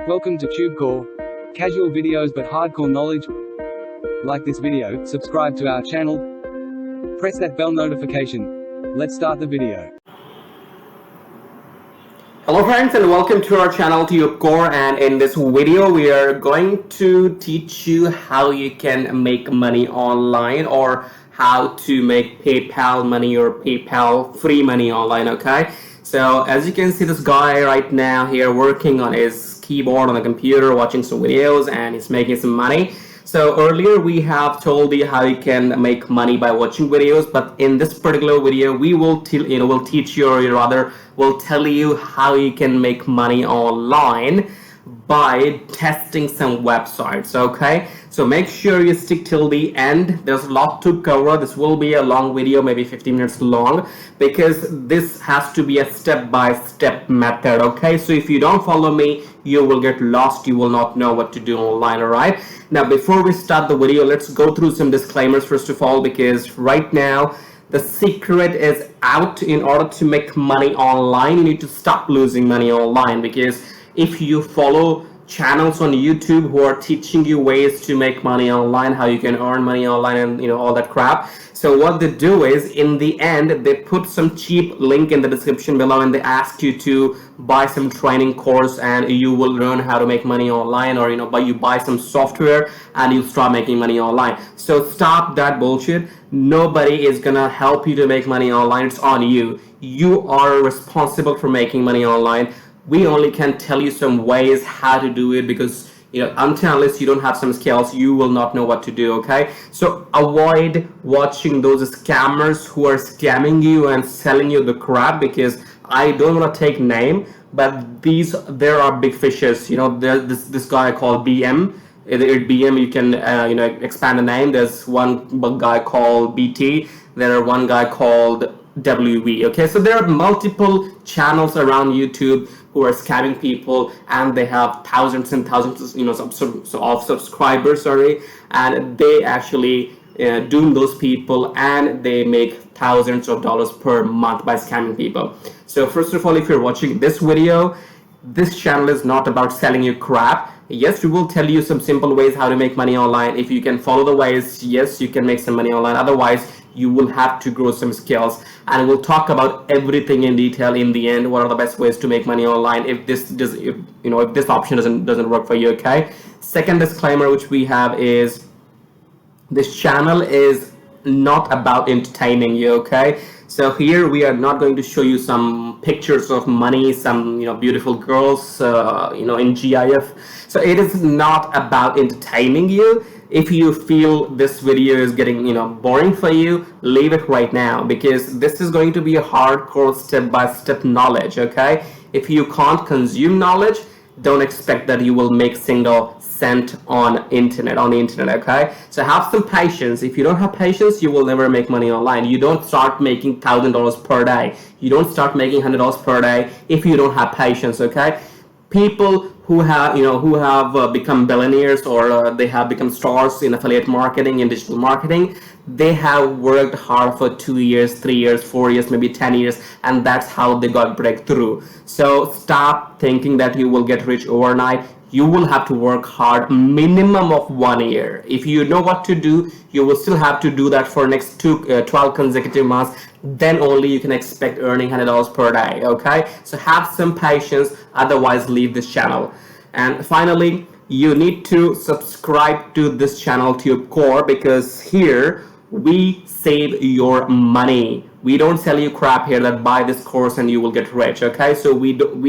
Welcome to TubeCore. Casual videos but hardcore knowledge. Like this video, subscribe to our channel, press that bell notification. Let's start the video. Hello friends, and welcome to our channel TubeCore, and in this video we are going to teach you how you can make money online, or how to make PayPal money or PayPal free money online. Okay, so as you can see, this guy right now here working on his keyboard on the computer, watching some videos, and he's making some money. So earlier we have told you how you can make money by watching videos, but in this particular video we will teach you, or rather will tell you how you can make money online by testing some websites. Okay, so make sure you stick till the end. There's a lot to cover. This will be a long video, maybe 15 minutes long, because this has to be a step-by-step method. Okay, so if you don't follow me, you will get lost. You will not know what to do online. All right, now before we start the video, let's go through some disclaimers first of all, because right now the secret is out. In order to make money online, you need to stop losing money online, because if you follow channels on YouTube who are teaching you ways to make money online, how you can earn money online, and all that crap, so what they do is, in the end, they put some cheap link in the description below, and they ask you to buy some training course and you will learn how to make money online, or you buy some software and you start making money online. So stop that bullshit. Nobody is gonna help you to make money online. It's on you. You are responsible for making money online. We only can tell you some ways how to do it, because unless you don't have some skills, you will not know what to do. Okay, so avoid watching those scammers who are scamming you and selling you the crap, because I don't want to take name, but there are big fishes. There's this guy called BM. BM, you can expand the name. There's one guy called BT. There are one guy called WV. Okay, so there are multiple channels around YouTube who are scamming people, and they have thousands and thousands of subscribers, and they actually doom those people, and they make thousands of dollars per month by scamming people. So first of all, if you're watching this video, this channel is not about selling you crap. Yes, we will tell you some simple ways how to make money online. If you can follow the ways, yes, you can make some money online. Otherwise, you will have to grow some skills, and we'll talk about everything in detail in the end. What are the best ways to make money online if this option doesn't work for you. Okay, second disclaimer which we have is, this channel is not about entertaining you. Okay, so here we are not going to show you some pictures of money, some beautiful girls in GIF. So it is not about entertaining you. If you feel this video is getting boring for you, leave it right now, because this is going to be a hardcore step-by-step knowledge. Okay, if you can't consume knowledge, don't expect that you will make single cent on the internet. Okay, so have some patience. If you don't have patience, you will never make money online. You don't start making $1,000 per day. You don't start making $100 per day if you don't have patience. Okay, people who have become billionaires, or they have become stars in affiliate marketing and digital marketing, they have worked hard for 2 years, 3 years, 4 years, maybe 10 years, and that's how they got breakthrough. So stop thinking that you will get rich overnight. You will have to work hard, minimum of 1 year. If you know what to do, you will still have to do that for next 12 consecutive months. Then only you can expect earning $100 per day. Okay, so have some patience, otherwise leave this channel. And finally, you need to subscribe to this channel TubeCore, because here we save your money. We don't sell you crap here that buy this course and you will get rich. Okay, so we don't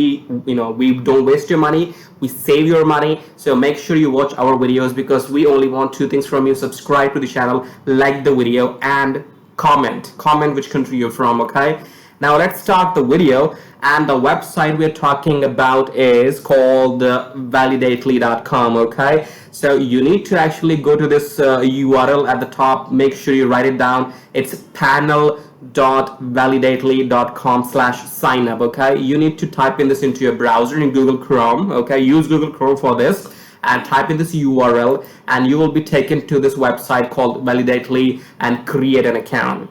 waste your money. We save your money. So make sure you watch our videos, because we only want two things from you: subscribe to the channel, like the video, and comment which country you're from. Okay, now let's start the video. And the website we're talking about is called validately.com. Okay, so you need to actually go to this URL at the top. Make sure you write it down. It's panel.validately.com/signup. Okay, you need to type in this into your browser in Google Chrome. Okay, use Google Chrome for this, and type in this URL, and you will be taken to this website called Validately, and create an account.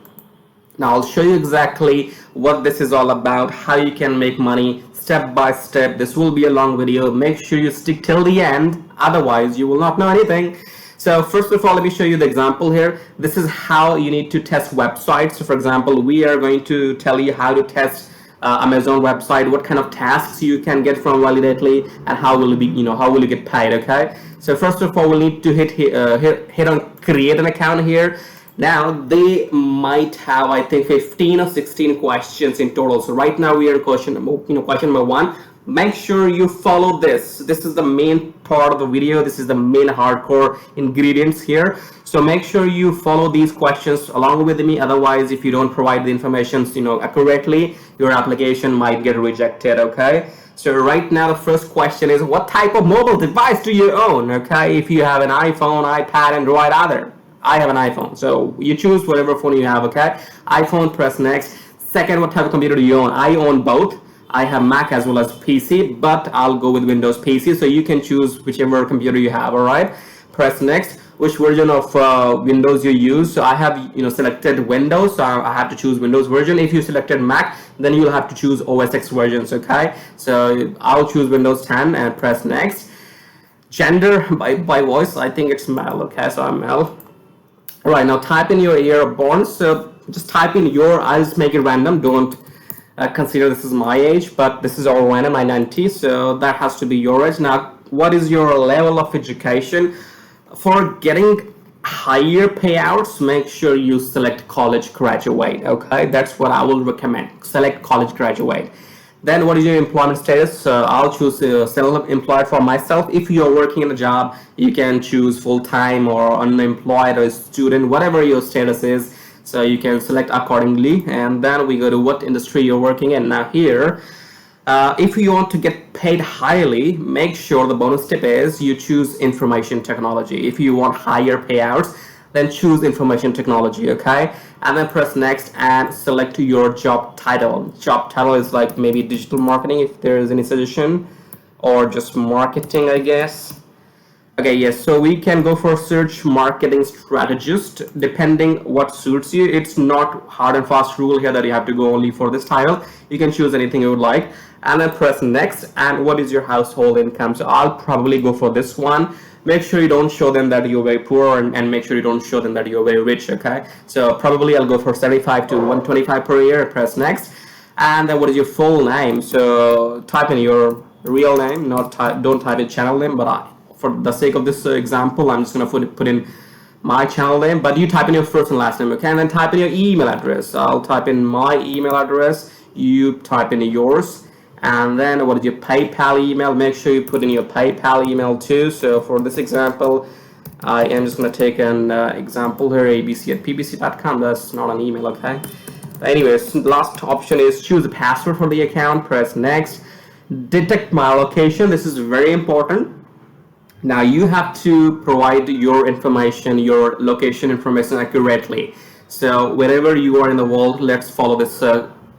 Now I'll show you exactly what this is all about, how you can make money step by step. This will be a long video. Make sure you stick till the end, otherwise you will not know anything. So first of all, let me show you the example here. This is how you need to test websites. So for example, we are going to tell you how to test Amazon website, what kind of tasks you can get from Validately, and how will you get paid. Okay, so first of all, we'll need to hit on create an account here. Now they might have, I think, 15 or 16 questions in total. So right now we are in question number 1. Make sure you follow this. This is the main part of the video. This is the main hardcore ingredients here. So make sure you follow these questions along with me. Otherwise, if you don't provide the information accurately, your application might get rejected. Okay, so right now the first question is, what type of mobile device do you own? Okay, if you have an iPhone, iPad, Android, other. I have an iPhone, so you choose whatever phone you have. Okay, iPhone, press next. Second, what type of computer do you own? I own both. I have Mac as well as PC, but I'll go with Windows PC, so you can choose whichever computer you have. All right, press next. Which version of Windows you use? So I have selected Windows, so I have to choose Windows version. If you selected Mac, then you'll have to choose OS X versions. Okay, so I'll choose Windows 10 and press next. Gender by voice, I think it's male. Okay, so I'm male. All right, now type in your year of born. So just type in your, I'll just make it random. Don't consider this is my age, but this is all random. I'm 90, so that has to be your age. Now, what is your level of education? For getting higher payouts, make sure you select college graduate. Okay, that's what I will recommend. Select college graduate. Then what is your employment status? I'll choose self-employed for myself. If you're working in a job, you can choose full-time or unemployed or student, whatever your status is. So you can select accordingly. And then we go to what industry you're working in. Now here, if you want to get paid highly, make sure the bonus tip is you choose information technology. If you want higher payouts, then choose information technology. Okay, and then press next and select your job title. Job title is like maybe digital marketing, if there is any suggestion, or just marketing, I guess. Okay, yes, so we can go for search marketing strategist, depending what suits you. It's not hard and fast rule here that you have to go only for this title. You can choose anything you would like, and then press next. And what is your household income? So I'll probably go for this one. Make sure you don't show them that you're very poor, and make sure you don't show them that you're very rich. Okay, so probably I'll go for 75 to 125 per year. Press next. And then what is your full name? So type in your real name, don't type in channel name, but for the sake of this example, I'm just going to put in my channel name, but you type in your first and last name. Okay, and then type in your email address. I'll type in my email address, you type in yours. And then what is your PayPal email? Make sure you put in your PayPal email too. So for this example, I am just going to take an example here, abc@pbc.com. That's not an email. Okay, anyways, last option is choose a password for the account. Press next. Detect my location. This is very important. Now you have to provide your information, your location information accurately. So wherever you are in the world, let's follow this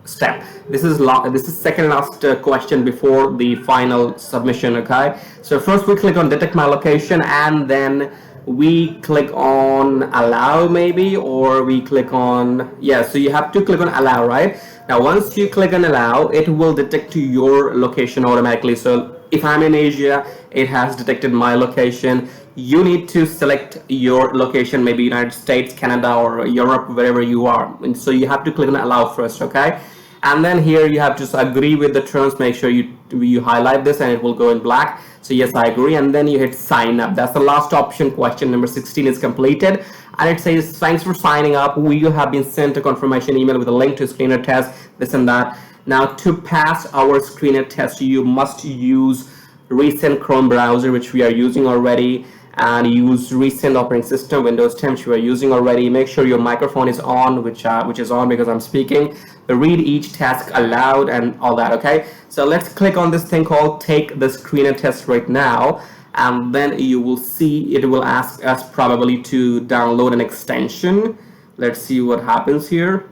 step. This is second last question before the final submission. Okay, so first we click on detect my location, and then we click on allow maybe, or we click on, yeah, so you have to click on allow. Right now, once you click on allow, it will detect your location automatically. So if I'm in Asia, it has detected my location. You need to select your location, maybe United States, Canada, or Europe, wherever you are. And so you have to click on allow first. Okay, and then here you have to agree with the terms. Make sure you highlight this and it will go in black. So yes, I agree, and then you hit sign up. That's the last option. Question number 16 is completed, and it says thanks for signing up. You have been sent a confirmation email with a link to screener test, this and that. Now to pass our screener test, you must use recent Chrome browser, which we are using already, and use recent operating system, Windows 10, which we are using already. Make sure your microphone is on, which is on because I'm speaking. Read each task aloud and all that. Okay, so let's click on this thing called take the screener test right now, and then you will see it will ask us probably to download an extension. Let's see what happens here.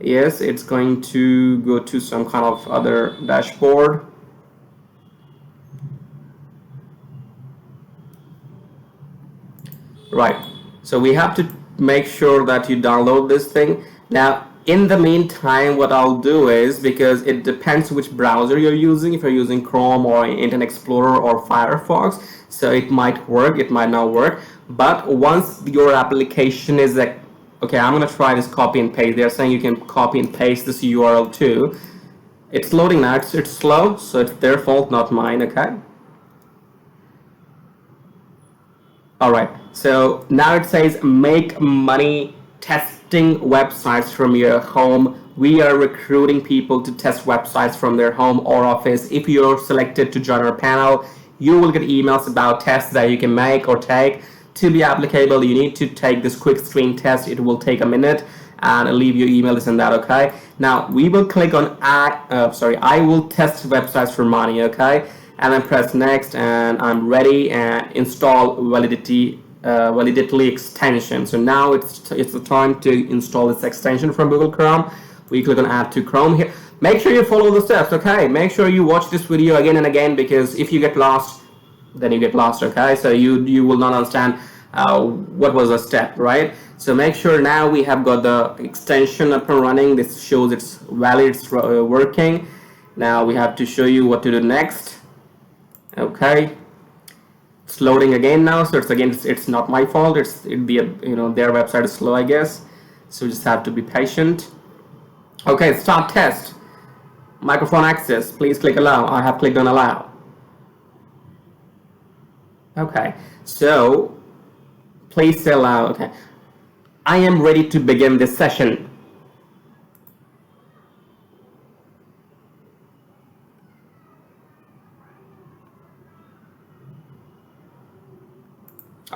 Yes, it's going to go to some kind of other dashboard. Right, so we have to make sure that you download this thing. Now In the meantime, what I'll do is, because it depends which browser you're using, if you're using Chrome or Internet Explorer or Firefox, so it might work, it might not work. But once your application is like, okay, I'm gonna try this copy and paste. They're saying you can copy and paste this URL too. It's loading now. It's slow, so it's their fault, not mine. Okay. All right. So now it says make money testing websites from your home. We are recruiting people to test websites from their home or office. If you're selected to join our panel, you will get emails about tests that you can make or take. To be applicable, you need to take this quick screen test. It will take a minute, and leave your email, this and that. Okay. Now we will click on I will test websites for money. Okay, and then press next, and I'm ready, and install validity extension. So now it's the time to install this extension from Google Chrome. We click on add to Chrome here. Make sure you follow the steps. Okay, make sure you watch this video again and again, because if you get lost, then you get lost. Okay, so you will not understand what was the step, right? So make sure now we have got the extension up and running. This shows it's valid, it's working. Now we have to show you what to do next. Okay, it's loading again now. So it's not my fault. Their website is slow, I guess. So you just have to be patient. Okay, start test. Microphone access. Please click allow. I have clicked on allow. Okay, so please say allow. Okay, I am ready to begin this session.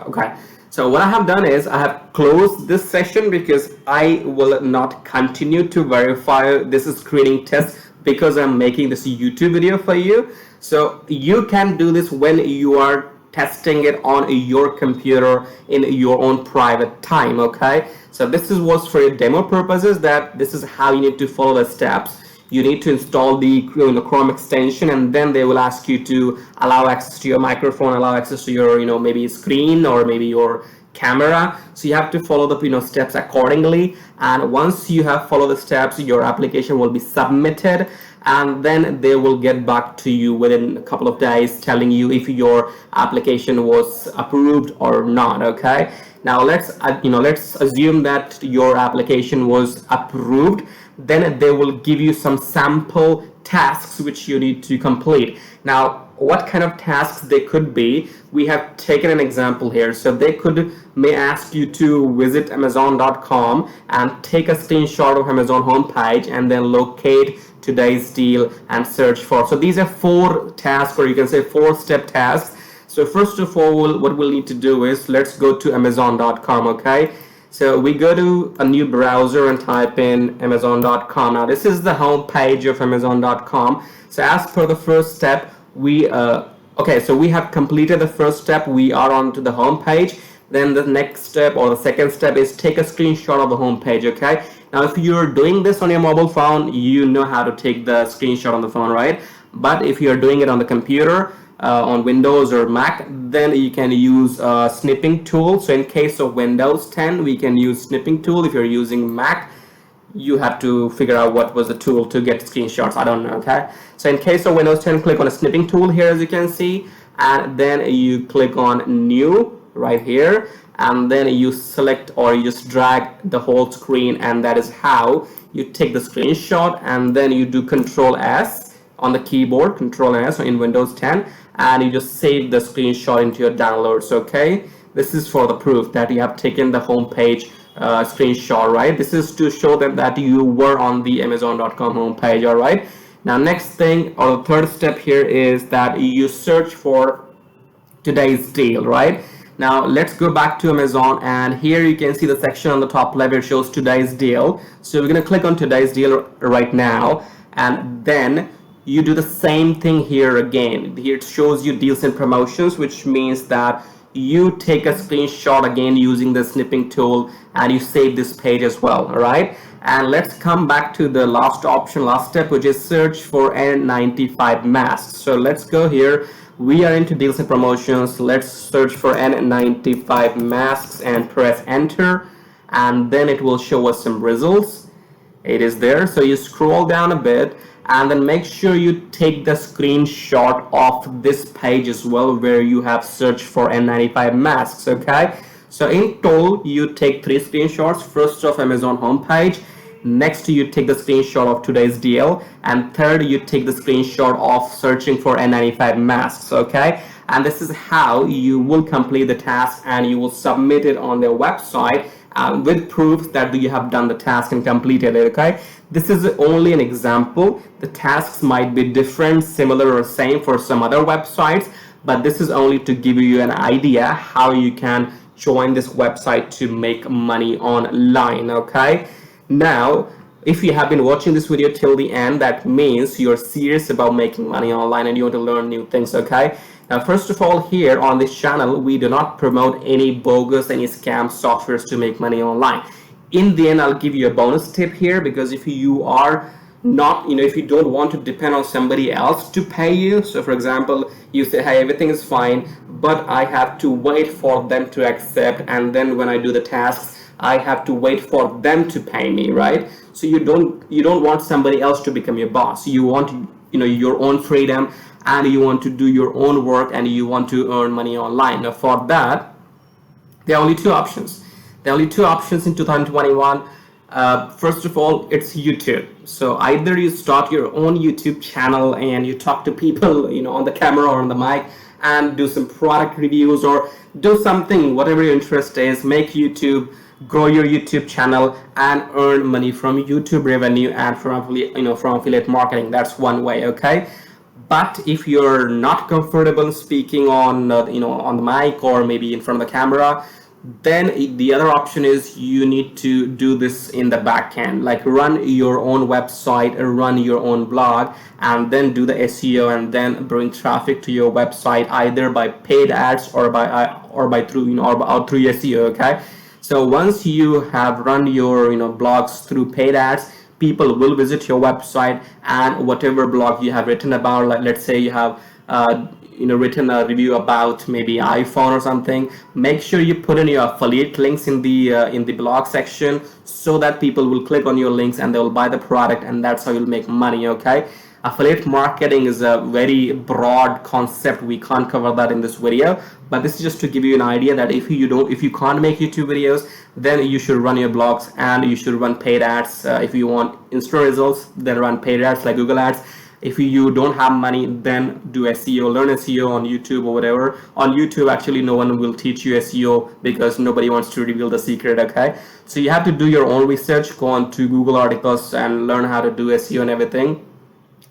Okay, so what I have done is I have closed this session, because I will not continue to verify this screening test, because I'm making this YouTube video for you. So you can do this when you are testing it on your computer in your own private time. Okay, so this was for your demo purposes, that this is how you need to follow the steps. You need to install the Chrome extension, and then they will ask you to allow access to your microphone, allow access to your maybe screen or maybe your camera. So you have to follow the steps accordingly, and once you have followed the steps, your application will be submitted, and then they will get back to you within a couple of days telling you if your application was approved or not. Okay, now let's assume that your application was approved. Then they will give you some sample tasks which you need to complete. Now what kind of tasks they could be, we have taken an example here. So they may ask you to visit Amazon.com and take a screenshot of Amazon homepage, and then locate today's deal and search for. So these are 4 tasks, or you can say 4-step tasks. So first of all, what we'll need to do is, let's go to Amazon.com. Okay, so we go to a new browser and type in Amazon.com. Now this is the home page of Amazon.com. So as per the first step, so we have completed the first step. We are on to the home page. Then the next step, or the second step, is take a screenshot of the home page. Okay, now if you're doing this on your mobile phone, you know how to take the screenshot on the phone, right? But if you're doing it on the computer, on Windows or Mac, then you can use snipping tool. So in case of Windows 10, we can use snipping tool. If you're using Mac, you have to figure out what was the tool to get screenshots. I don't know. Okay, so in case of Windows 10, click on a snipping tool here, as you can see, and then you click on new right here, and then you select, or you just drag the whole screen, and that is how you take the screenshot. And then you do Control S on the keyboard, Control S in Windows 10, and you just save the screenshot into your downloads. Okay, this is for the proof that you have taken the home page screenshot, right? This is to show them that you were on the Amazon.com home page. All right, now next thing, or the third step here, is that you search for today's deal. Right, now let's go back to Amazon, and here you can see the section on the top left. It shows today's deal. So we're going to click on today's deal right now, and then you do the same thing here again. Here it shows you deals and promotions, which means that you take a screenshot again using the snipping tool, and you save this page as well. All right, and let's come back to the last option, last step, which is search for N95 masks. So let's go here. We are into deals and promotions. Let's search for N95 masks and press enter, and then it will show us some results. It is there. So you scroll down a bit and then make sure you take the screenshot of this page as well, where you have searched for N95 masks. Okay, so in total you take 3 screenshots. First of Amazon homepage, next you take the screenshot of today's deal, and third you take the screenshot of searching for N95 masks. Okay, and this is how you will complete the task, and you will submit it on their website with proof that you have done the task and completed it. Okay, this is only an example. The tasks might be different, similar, or same for some other websites, but this is only to give you an idea how you can join this website to make money online. Okay, now if you have been watching this video till the end, that means you're serious about making money online and you want to learn new things. Okay, now first of all, here on this channel we do not promote any bogus, any scam softwares to make money online. In the end, I'll give you a bonus tip here, because if you are not, if you don't want to depend on somebody else to pay you, so for example you say, hey, everything is fine, but I have to wait for them to accept, and then when I do the tasks I have to wait for them to pay me, right? So you don't want somebody else to become your boss. You want your own freedom, and you want to do your own work, and you want to earn money online. Now for that, there are only two options. There are only two options in 2021. First of all, it's YouTube. So either you start your own YouTube channel and you talk to people, on the camera or on the mic, and do some product reviews, or do something, whatever your interest is. Make YouTube, grow your YouTube channel, and earn money from YouTube revenue and from affiliate marketing. That's one way. Okay. But if you're not comfortable speaking on on the mic or maybe in front of the camera, then the other option is you need to do this in the back end, like run your own website, run your own blog, and then do the SEO, and then bring traffic to your website either by paid ads or through SEO. Okay, so once you have run your blogs through paid ads, people will visit your website, and whatever blog you have written about, like let's say you have written a review about maybe iPhone or something, make sure you put in your affiliate links in the blog section, so that people will click on your links and they will buy the product, and that's how you'll make money. Okay, affiliate marketing is a very broad concept. We can't cover that in this video, but this is just to give you an idea that if you can't make YouTube videos, then you should run your blogs and you should run paid ads. If you want instant results, then run paid ads like Google ads. If you don't have money, then do SEO, learn SEO on YouTube or whatever. On YouTube, actually, no one will teach you SEO because nobody wants to reveal the secret. Okay, so you have to do your own research, go on to Google articles and learn how to do SEO and everything.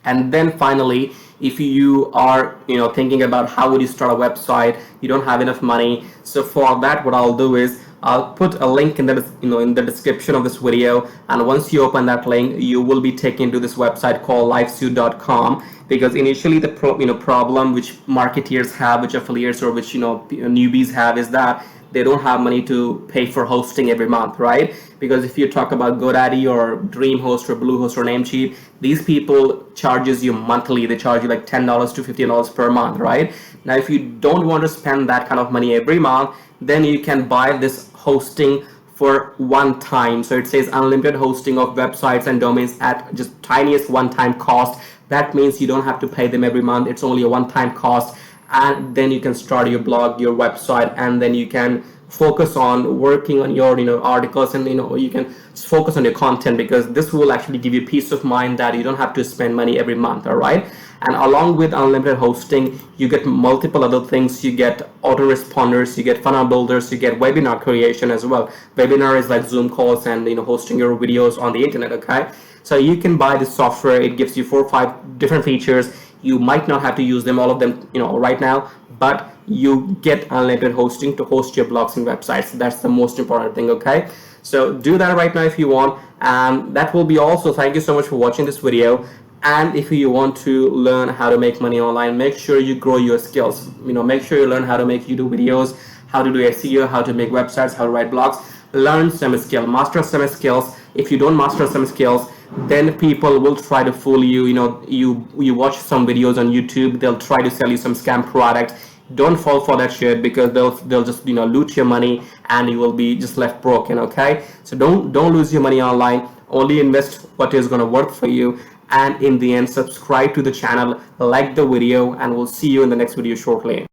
And then finally, if you are thinking about how would you start a website, you don't have enough money. So for that, what I'll do is I'll put a link in the description of this video, and once you open that link, you will be taken to this website called livesuit.com. because initially the problem which marketeers have, which affiliates or which newbies have, is that they don't have money to pay for hosting every month, right? Because if you talk about GoDaddy or DreamHost or Bluehost or Namecheap, these people charges you monthly. They charge you like $10 to $15 per month, right? Now, if you don't want to spend that kind of money every month, then you can buy this hosting for one time. So it says unlimited hosting of websites and domains at just tiniest one-time cost. That means you don't have to pay them every month. It's only a one-time cost. And then you can start your blog, your website, and then you can focus on working on your articles, and you can focus on your content, because this will actually give you peace of mind that you don't have to spend money every month. All right, and along with unlimited hosting, you get multiple other things. You get autoresponders, you get funnel builders, you get webinar creation as well. Webinar is like Zoom calls and hosting your videos on the internet. Okay, so you can buy this software. It gives you 4 or 5 different features. You might not have to use them, all of them, right now, but you get unlimited hosting to host your blogs and websites. That's the most important thing. Okay, so do that right now if you want, and that will be all. So thank you so much for watching this video. And if you want to learn how to make money online, make sure you grow your skills. Make sure you learn how to make YouTube videos, how to do SEO, how to make websites, how to write blogs. Learn some skill, master some skills. If you don't master some skills, then people will try to fool you. You watch some videos on YouTube, they'll try to sell you some scam product. Don't fall for that shit, because they'll just loot your money and you will be just left broken. Okay, so don't lose your money online. Only invest what is going to work for you, and in the end subscribe to the channel, like the video, and we'll see you in the next video shortly.